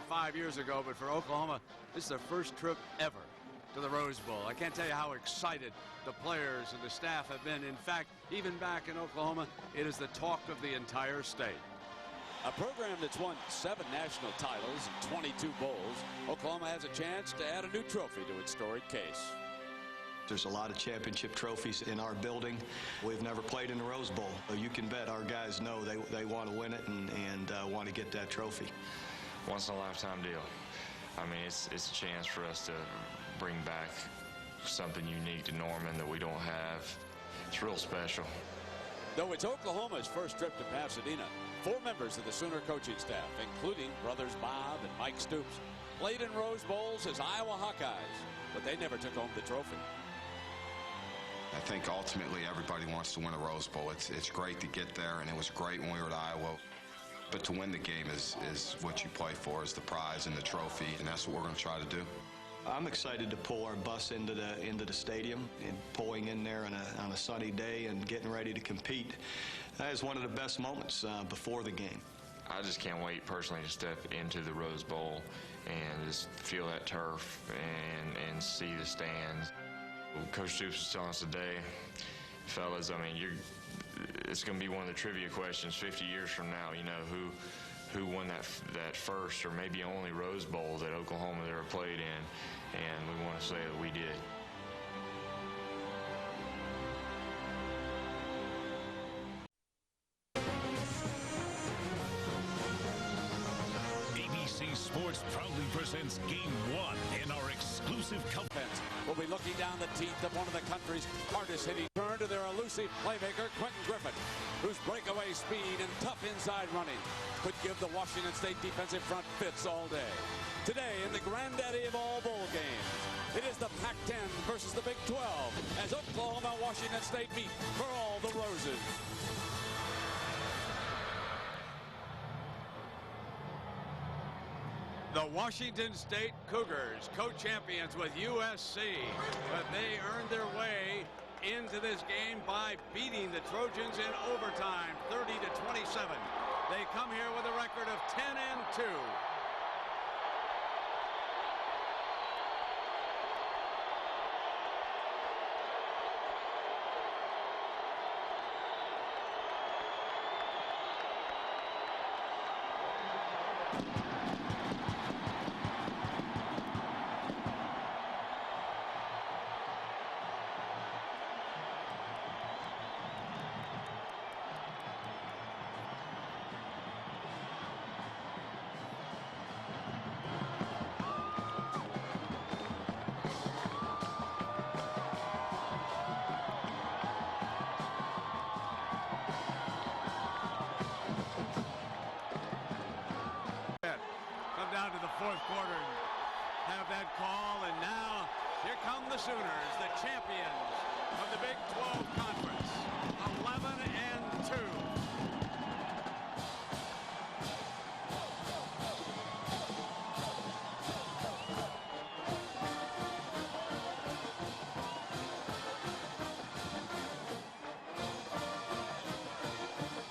5 years ago, but for Oklahoma, this is their first trip ever to the Rose Bowl. I can't tell you how excited the players and the staff have been. In fact, even back in Oklahoma, it is the talk of the entire state. A program that's won 7 national titles and 22 bowls, Oklahoma has a chance to add a new trophy to its storied case. There's a lot of championship trophies in our building. We've never played in the Rose Bowl. You can bet our guys know they want to win it and want to get that trophy. Once in a lifetime deal. I mean, it's a chance for us to bring back something unique to Norman that we don't have. It's real special. Though it's Oklahoma's first trip to Pasadena, 4 members of the Sooner coaching staff, including brothers Bob and Mike Stoops, played in Rose Bowls as Iowa Hawkeyes, but they never took home the trophy. I think ultimately everybody wants to win a Rose Bowl. It's great to get there, and it was great when we were at Iowa. But to win the game is what you play for, is the prize and the trophy, and that's what we're going to try to do. I'm excited to pull our bus into the stadium, and pulling in there on a sunny day and getting ready to compete. That is one of the best moments before the game. I just can't wait personally to step into the Rose Bowl and just feel that turf and see the stands. Coach Stoops was telling us today, fellas, I mean, it's going to be one of the trivia questions 50 years from now, you know, who won that first or maybe only Rose Bowl that Oklahoma ever played in, and we want to say that we did. ABC Sports proudly presents Game 1 in our exclusive coverage. Will be looking down the teeth of one of the country's hardest hitting. Turn to their elusive playmaker, Quentin Griffin, whose breakaway speed and tough inside running could give the Washington State defensive front fits all day. Today in the granddaddy of all bowl games, it is the Pac-10 versus the Big 12 as Oklahoma and Washington State meet for all the roses. The Washington State Cougars, co-champions with USC, but they earned their way into this game by beating the Trojans in overtime, 30-27. They come here with a record of 10-2. Down to the 4th quarter and have that call, and now here come the Sooners, the champions of the Big 12 Conference, 11-2.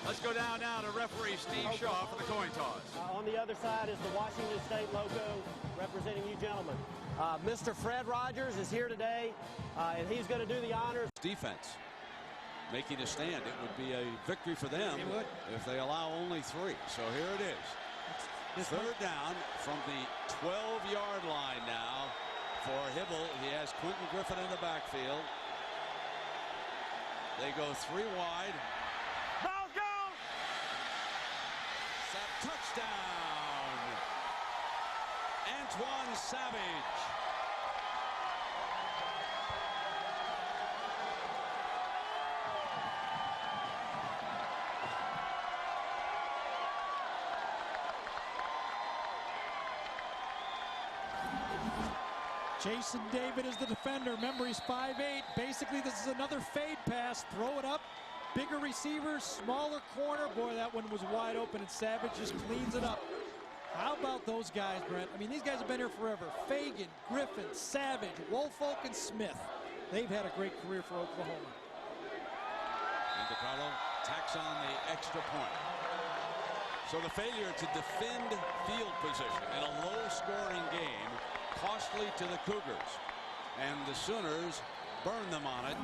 Let's go down now to referee Steve Shaw for the coin toss. On the other side is the Washington State logo representing you gentlemen. Mr. Fred Rogers is here today, and he's going to do the honors. Defense making a stand. It would be a victory for them if they allow only 3. So here it is. 3rd down from the 12-yard line now for Hibble. He has Quentin Griffin in the backfield. They go 3 wide. Touchdown, Antoine Savage. Jason David is the defender. Remember, he's 5'8". Basically, this is another fade pass. Throw it up. Bigger receiver, smaller corner. Boy, that one was wide open, and Savage just cleans it up. How about those guys, Brent? I mean, these guys have been here forever. Fagan, Griffin, Savage, Woolfolk, and Smith. They've had a great career for Oklahoma. And DiCarlo tacks on the extra point. So the failure to defend field position in a low-scoring game costly to the Cougars. And the Sooners burn them on it,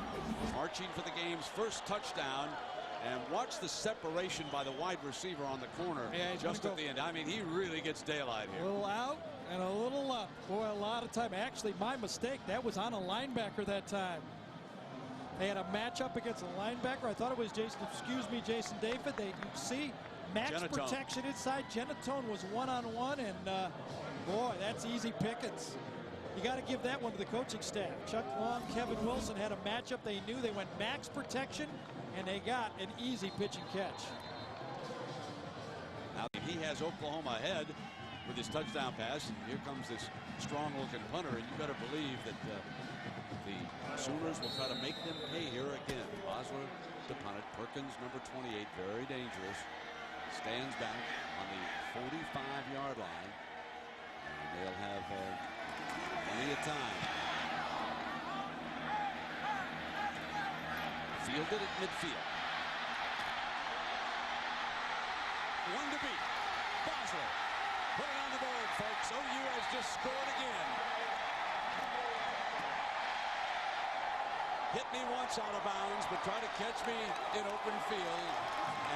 marching for the game's first touchdown. And watch the separation by the wide receiver on the corner just at the end. I mean, he really gets daylight here. A little out and a little up. Boy, a lot of time. Actually, my mistake. That was on a linebacker that time. They had a matchup against a linebacker. I thought it was Jason David. You see max Genatone. Protection inside. Genatone was one-on-one, and boy, that's easy pickings. You got to give that one to the coaching staff. Chuck Long, Kevin Wilson had a matchup. They knew they went max protection, and they got an easy pitch and catch. Now he has Oklahoma ahead with his touchdown pass. Here comes this strong-looking punter, and you better believe that the Sooners will try to make them pay here again. Bosler to punt it. Perkins, number 28, very dangerous. Stands back on the 45-yard line. And they'll have plenty of time. Fielded at midfield. One to beat. Bosler. Put it on the board, folks. OU has just scored again. Hit me once out of bounds, but try to catch me in open field.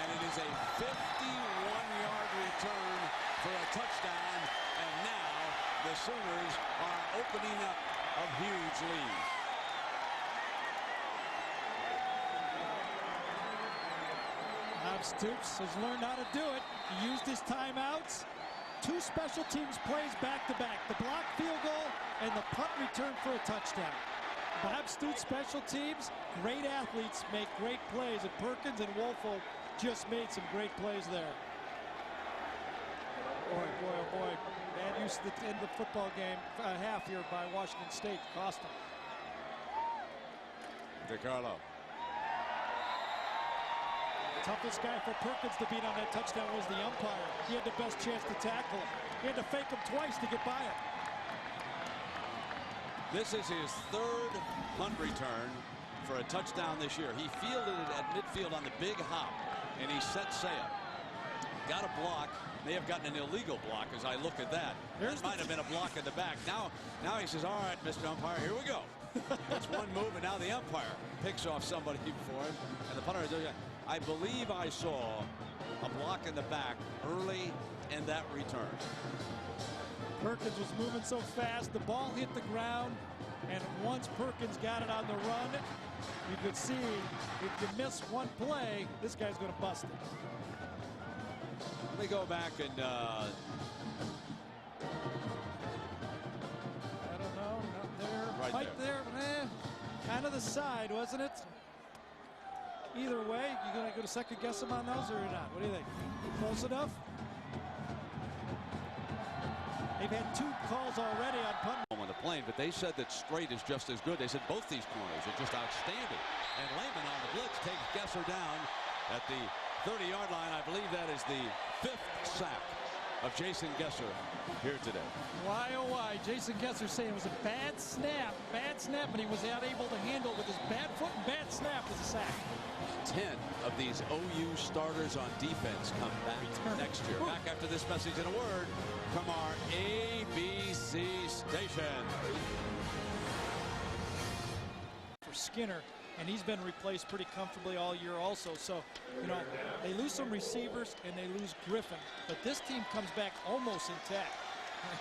And it is a 51-yard return for a touchdown. And now the Sooners are opening up a huge lead. Bob Stoops has learned how to do it. He used his timeouts. 2 special teams plays back-to-back. The block field goal and the punt return for a touchdown. Bob Stoops special teams, great athletes make great plays, and Perkins and Wolfo just made some great plays there. Boy, boy, oh boy. Bad use at the end of the football game, half here by Washington State. Cost them. DeCarlo. Toughest guy for Perkins to beat on that touchdown was the umpire. He had the best chance to tackle him. He had to fake him twice to get by him. This is his 3rd punt return for a touchdown this year. He fielded it at midfield on the big hop, and he set sail. Got a block. May have gotten an illegal block as I look at that. There might have been a block in the back. Now he says, all right, Mr. Umpire, here we go. That's one move, and now the umpire picks off somebody for him. And the punter, I believe I saw a block in the back early in that return. Perkins was moving so fast, the ball hit the ground, and once Perkins got it on the run, you could see if you miss one play, this guy's going to bust it. Let me go back and I don't know, not there, right there, kind of the side, wasn't it? Either way, you going to second guess him on those or not? What do you think? Close enough? They've had 2 calls already on punt. On the plane, but they said that straight is just as good. They said both these corners are just outstanding. And Lehman on the blitz takes Gesser down at the 30-yard line. I believe that is the 5th sack of Jason Gesser here today. Why, oh why, Jason Gesser saying it was a bad snap, but he was not able to handle it with his bad foot and bad snap as a sack. 10 of these OU starters on defense come back next year. Back after this message and a word from our ABC station. For Skinner, and he's been replaced pretty comfortably all year also. So, you know, they lose some receivers and they lose Griffin, but this team comes back almost intact.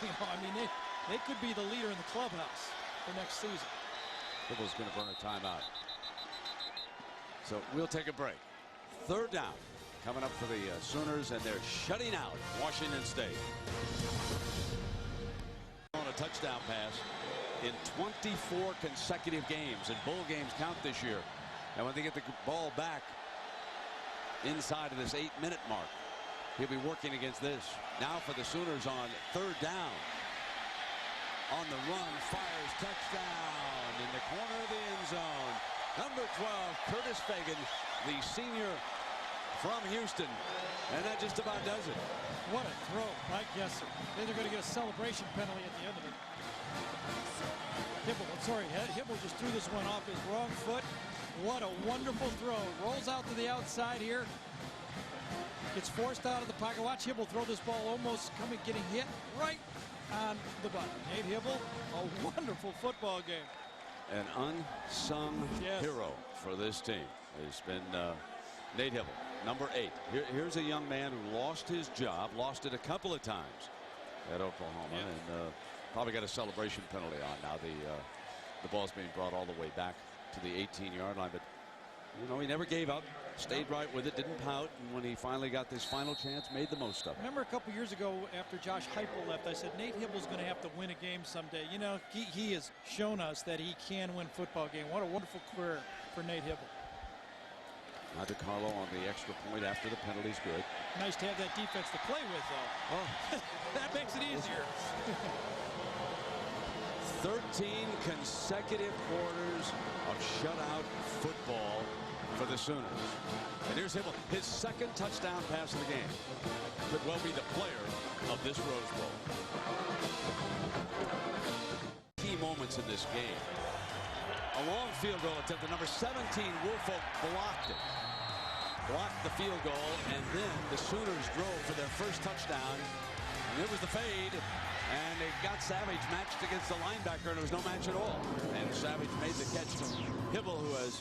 You know, I mean, they could be the leader in the clubhouse for next season. Dibble's going to burn a timeout. So we'll take a break. 3rd down coming up for the Sooners, and they're shutting out Washington State. On a touchdown pass in 24 consecutive games, and bowl games count this year. And when they get the ball back inside of this 8-minute mark, he'll be working against this. Now for the Sooners on 3rd down. On the run, fires, touchdown in the corner of the end zone. Number 12, Curtis Fagan, the senior from Houston. And that just about does it. What a throw by Gesser. Then they're going to get a celebration penalty at the end of it. Hibble just threw this one off his wrong foot. What a wonderful throw. Rolls out to the outside here. Gets forced out of the pocket. Watch Hybl throw this ball almost getting hit right on the button. Nate Hybl, a wonderful football game. An unsung hero for this team has been Nate Hybl, number 8. Here's a young man who lost his job, lost it a couple of times at Oklahoma, and probably got a celebration penalty on now. The ball's being brought all the way back to the 18-yard line, but you know, he never gave up, stayed right with it, didn't pout, and when he finally got this final chance, made the most of it. Remember a couple years ago after Josh Heupel left, I said Nate Hybl's going to have to win a game someday. You know, he has shown us that he can win football game. What a wonderful career for Nate Hybl. Now DiCarlo on the extra point after the penalty's good. Nice to have that defense to play with, though. Oh. That makes it easier. 13 consecutive quarters of shutout football for the Sooners. And here's Hybl, his second touchdown pass of the game. Could well be the player of this Rose Bowl. Key moments in this game. A long field goal attempt. The number 17, Woolfolk, blocked it. Blocked the field goal, and then the Sooners drove for their first touchdown. And it was the fade, and it got Savage matched against the linebacker, and there was no match at all. And Savage made the catch from Hybl, who has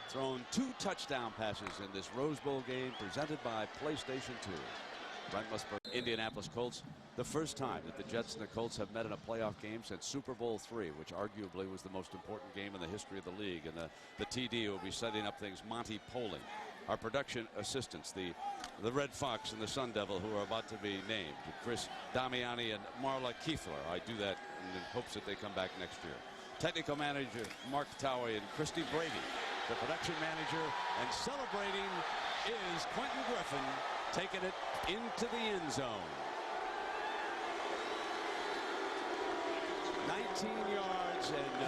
thrown 2 touchdown passes in this Rose Bowl game presented by PlayStation 2. Brent Musburger, Indianapolis Colts. The first time that the Jets and the Colts have met in a playoff game since Super Bowl III, which arguably was the most important game in the history of the league. And the TD will be setting up things. Monty Poling, our production assistants, the Red Fox and the Sun Devil, who are about to be named. Chris Damiani and Marla Kiefler. I do that in hopes that they come back next year. Technical manager Mark Towie and Christy Brady. The production manager, and celebrating is Quentin Griffin, taking it into the end zone. 19 yards, and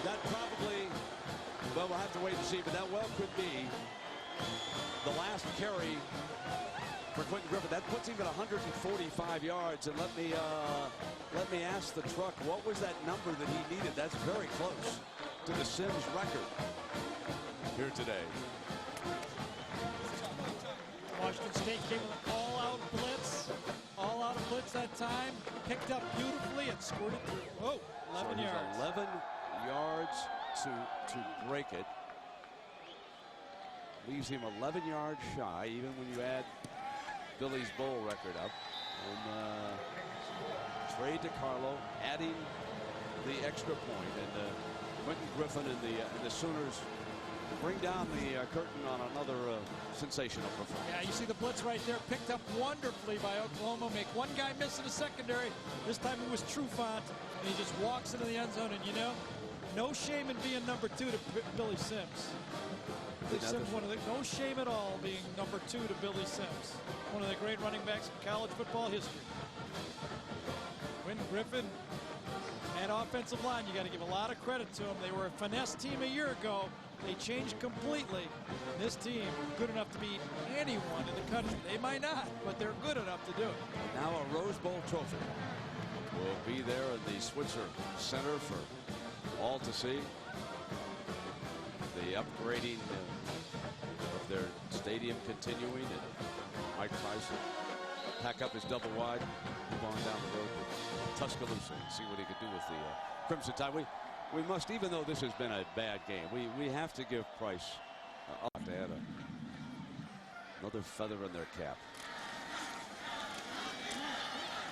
that probably, well, we'll have to wait and see, but that well could be the last carry for Quentin Griffin. That puts him at 145 yards, and let me ask the truck, what was that number that he needed? That's very close to the Sims record here today. Washington State came with an all-out blitz. All-out blitz that time. Picked up beautifully and scored it through. Oh, 11 yards. 11 yards to break it. Leaves him 11 yards shy, even when you add Billy's bowl record up. And Trey DiCarlo adding the extra point. And Quentin Griffin and the Sooners bring down the curtain on another sensational performance. Yeah, you see the blitz right there, picked up wonderfully by Oklahoma. Make one guy miss in the secondary. This time it was Trufant, and he just walks into the end zone. And you know, no shame in being number 2 to Billy Sims. Billy Sims, no shame at all being number 2 to Billy Sims. One of the great running backs in college football history. Quentin Griffin and offensive line, you got to give a lot of credit to them. They were a finesse team a year ago. They changed completely. This team good enough to beat anyone in the country. They might not, but they're good enough to do it. Now a Rose Bowl trophy will be there in the Switzer Center for all to see. The upgrading of their stadium continuing, and Mike Price will pack up his double wide, move on down the road to Tuscaloosa and see what he could do with the Crimson Tide. We must, even though this has been a bad game, we have to give Price to add another feather in their cap.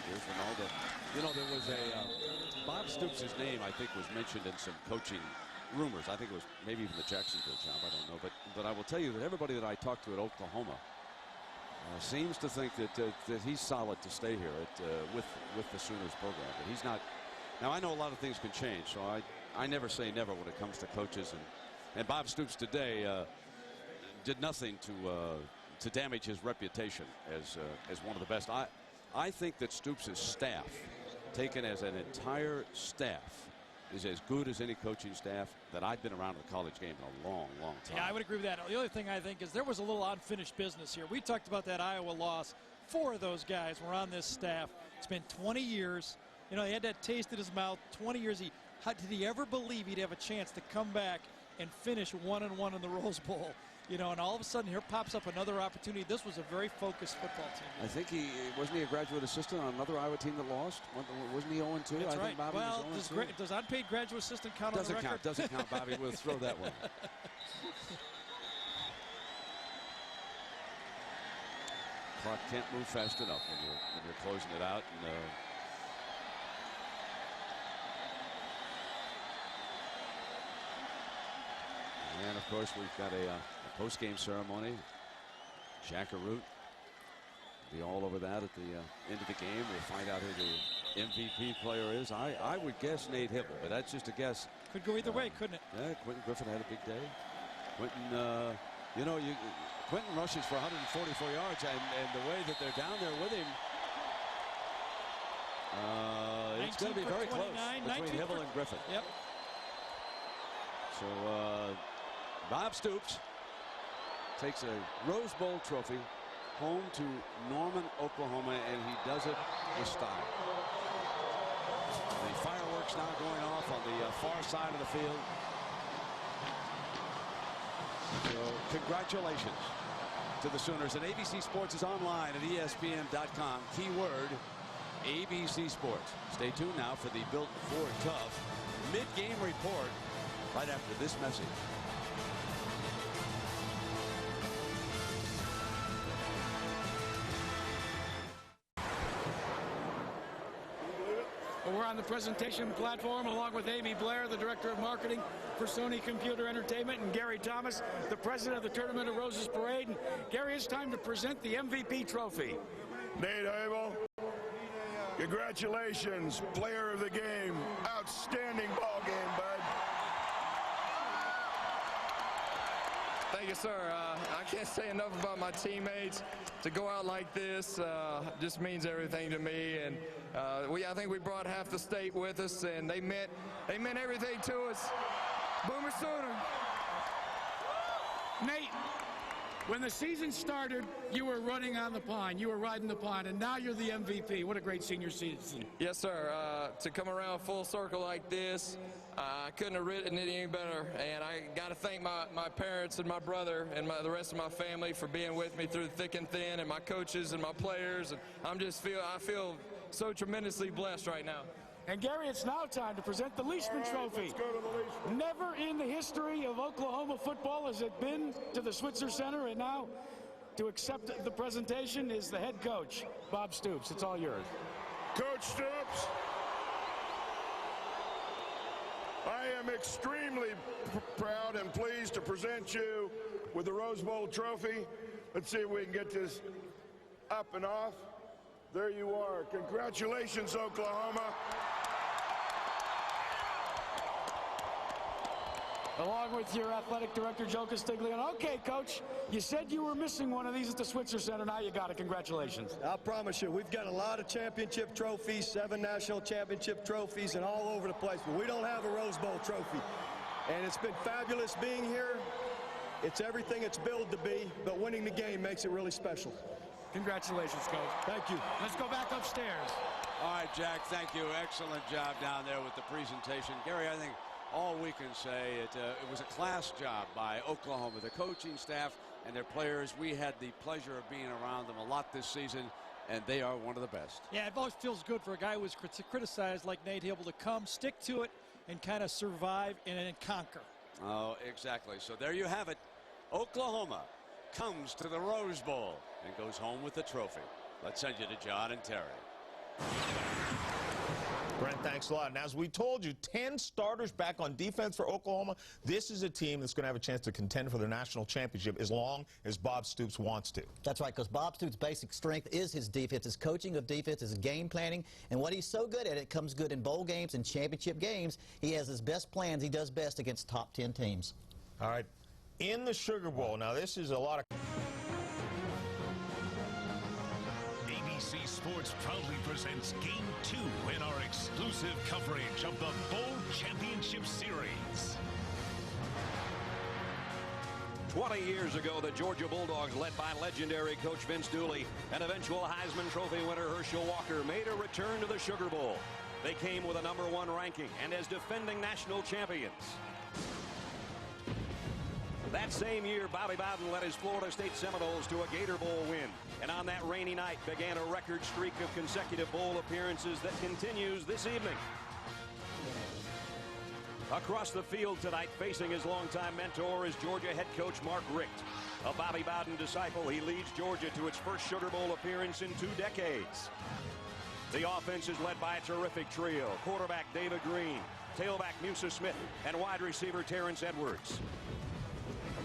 Here's Ronaldo. You know, there was a Bob Stoops' name, I think, was mentioned in some coaching rumors. I think it was maybe even the Jacksonville job. I don't know, but I will tell you that everybody that I talked to at Oklahoma seems to think that he's solid to stay here with the Sooners program. But he's not. Now I know a lot of things can change, so I never say never when it comes to coaches. And Bob Stoops today did nothing to damage his reputation as one of the best. I think that Stoops' staff, taken as an entire staff, is as good as any coaching staff that I've been around the college game in a long, long time. Yeah, I would agree with that. The other thing I think is there was a little unfinished business here. We talked about that Iowa loss. 4 of those guys were on this staff. It's been 20 years. You know, he had that taste in his mouth. 20 years. Did he ever believe he'd have a chance to come back and finish 1-1 in the Rose Bowl? You know, and all of a sudden here pops up another opportunity. This was a very focused football team. I think wasn't he a graduate assistant on another Iowa team that lost? Wasn't he 0-2? That's I right. think Bobby Well, was 0-2. does unpaid graduate assistant count on the record? Doesn't count, Bobby. We'll throw that one. Clock can't move fast enough when you're closing it out. And of course, we've got a post-game ceremony. Jackaroo be all over that at the end of the game. We'll find out who the MVP player is. I would guess Nate Hibble, but that's just a guess. Could go either way, couldn't it? Yeah, Quentin Griffin had a big day. Quentin rushes for 144 yards, and the way that they're down there with him, it's going to be very close between Hibble and Griffin. Yep. So Bob Stoops takes a Rose Bowl trophy home to Norman, Oklahoma, and he does it with style. The fireworks now going off on the far side of the field. So congratulations to the Sooners. And ABC Sports is online at ESPN.com. Keyword ABC Sports. Stay tuned now for the Built Ford Tough mid-game report right after this message. We're on the presentation platform along with Amy Blair, the Director of Marketing for Sony Computer Entertainment, and Gary Thomas, the President of the Tournament of Roses Parade. And Gary, it's time to present the MVP trophy. Nate Hibble, congratulations, player of the game. Outstanding ball game, bud. Thank you, sir. I can't say enough about my teammates. To go out like this just means everything to me. And I think we brought half the state with us, and they meant everything to us. Boomer Sooner. Nate, when the season started, you were running on the pond. You were riding the pond, and now you're the MVP. What a great senior season. Yes, sir. To come around full circle like this, I couldn't have written it any better. And I got to thank my parents and my brother and the rest of my family for being with me through thick and thin, and my coaches and my players. And I feel so tremendously blessed right now. And Gary, it's now time to present the Leishman Trophy. Let's go to the Leishman. Never in the history of Oklahoma football has it been to the Switzer Center, and now to accept the presentation is the head coach, Bob Stoops. It's all yours. Coach Stoops, I am extremely proud and pleased to present you with the Rose Bowl trophy. Let's see if we can get this up and off. There you are. Congratulations, Oklahoma. Along with your athletic director, Joe Castiglione. Okay, Coach, you said you were missing one of these at the Switzer Center. Now you got it. Congratulations. I promise you, we've got a lot of championship trophies, 7 national championship trophies, and all over the place. But we don't have a Rose Bowl trophy. And it's been fabulous being here. It's everything it's billed to be, but winning the game makes it really special. Congratulations, Coach. Thank you. Let's go back upstairs. All right, Jack, thank you. Excellent job down there with the presentation. Gary, I think all we can say, it was a class job by Oklahoma, the coaching staff and their players. We had the pleasure of being around them a lot this season, and they are one of the best. Yeah, it always feels good for a guy who was criticized like Nate Hibble to come, stick to it, and kind of survive and then conquer. Oh, exactly. So there you have it. Oklahoma comes to the Rose Bowl and goes home with the trophy. Let's send you to John and Terry. Brent, thanks a lot. And as we told you, 10 starters back on defense for Oklahoma. This is a team that's going to have a chance to contend for the national championship as long as Bob Stoops wants to. That's right, because Bob Stoops' basic strength is his defense, his coaching of defense, his game planning. And what he's so good at, it comes good in bowl games and championship games. He has his best plans. He does best against top 10 teams. All right. In the Sugar Bowl, now this is a lot of... ABC Sports proudly presents Game 2 in our exclusive coverage of the Bowl Championship Series. 20 years ago, the Georgia Bulldogs, led by legendary coach Vince Dooley and eventual Heisman Trophy winner Herschel Walker, made a return to the Sugar Bowl. They came with a #1 ranking and as defending national champions. That same year, Bobby Bowden led his Florida State Seminoles to a Gator Bowl win. And on that rainy night began a record streak of consecutive bowl appearances that continues this evening. Across the field tonight, facing his longtime mentor, is Georgia head coach Mark Richt. A Bobby Bowden disciple, he leads Georgia to its first Sugar Bowl appearance in 2 decades. The offense is led by a terrific trio: quarterback David Green, tailback Musa Smith, and wide receiver Terrence Edwards.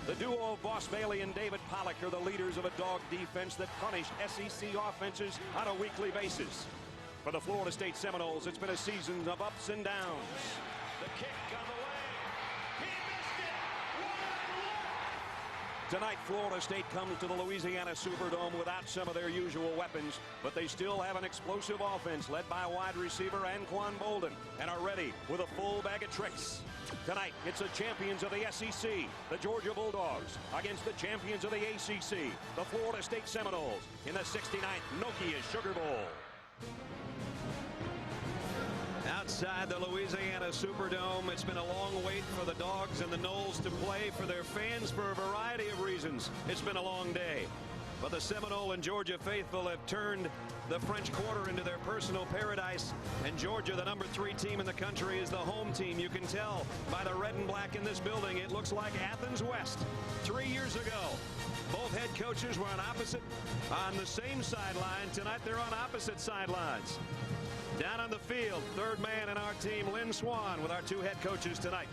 The duo of Boss Bailey and David Pollock are the leaders of a dog defense that punish SEC offenses on a weekly basis. For the Florida State Seminoles, it's been a season of ups and downs. The kick on the way. He missed it. Tonight, Florida State comes to the Louisiana Superdome without some of their usual weapons, but they still have an explosive offense led by wide receiver Anquan Bolden and are ready with a full bag of tricks. Tonight, it's the champions of the SEC, the Georgia Bulldogs, against the champions of the ACC, the Florida State Seminoles, in the 69th Nokia Sugar Bowl. Outside the Louisiana Superdome, it's been a long wait for the Dogs and the Noles to play for their fans for a variety of reasons. It's been a long day. But the Seminole and Georgia faithful have turned the French Quarter into their personal paradise. And Georgia, the #3 team in the country, is the home team. You can tell by the red and black in this building. It looks like Athens West. 3 years ago, both head coaches were on the same sideline. Tonight, they're on opposite sidelines. Down on the field, third man in our team, Lynn Swan, with our 2 head coaches tonight.